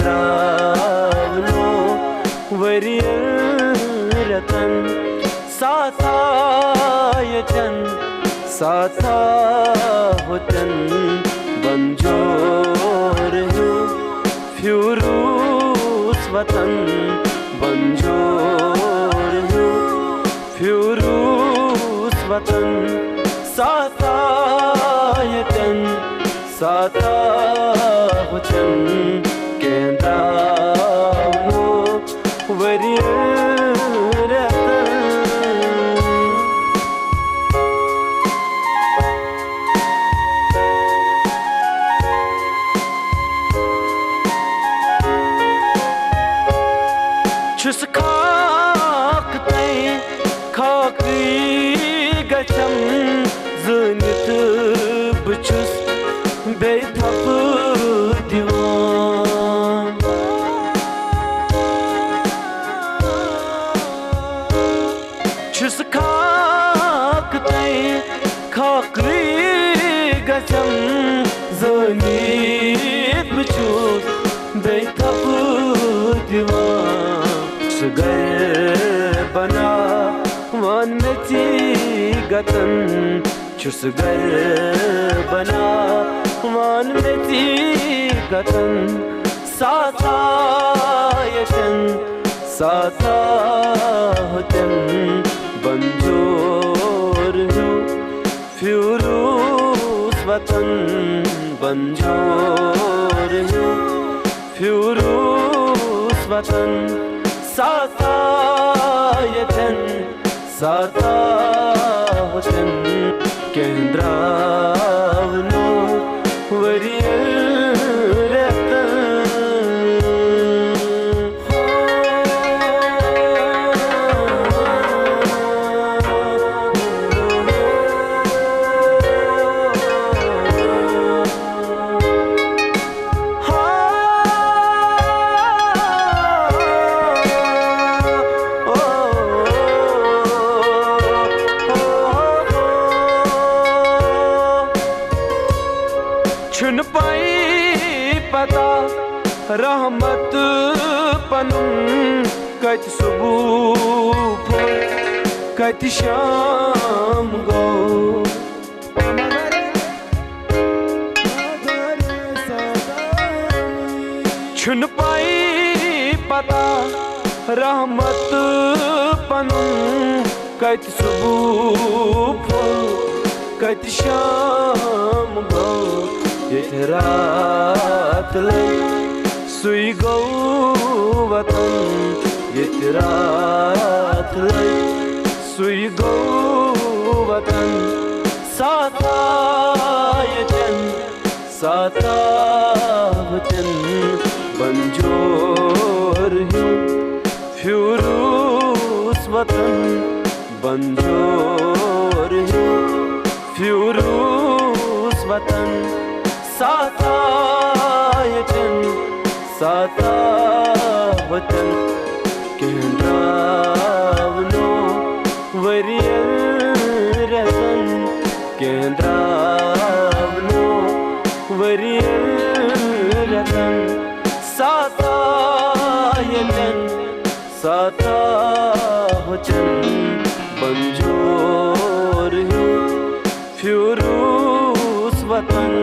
केन्द्रावनो वरियरतन साथायतन साथा होतन बंजोर फ्यूरूस वतन बंजोर फ्यूरूस वतन साथायतन साथा होतन केन्द्रावनो वरियरतन छुस खाक तय खाकी गचम ज़नित बचुस बेथप दिवान छुस खाक तय खाकी गचम ज़नित बचुस बेथप दिवान घर बना वन में गतन छुस घर बना वन में गतन साथायतन साथा होतन बंजोर फ्यूरूस वतन बंजोर फ्यूरूस वतन साथायतन साथा होतन केन्द्रावनो वरियरतन छुन पाई पता रहमत पनुम कत सुबह कत शाम गो छुन पाई पता रहमत पनुम कत सुबह कत शाम गो रात सुई गौ वतन रात सुई गौ वतन साथायतन साथा होतन बंजोर फ्यूरूस वतन बंजोर फ्यूरूस वतन साथायतन साथा होतन केन्द्रावनो वरियरतन केन्द्रावनो वरियरतन साथायतन साथा होतन बंजोर फ्यूरूस वतन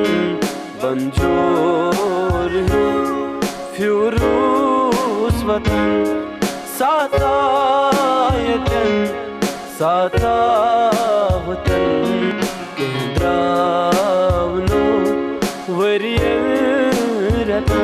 बंजोर फ्यूरूस वतन साथायतन साथा होतन केन्द्रावनो वरियरतन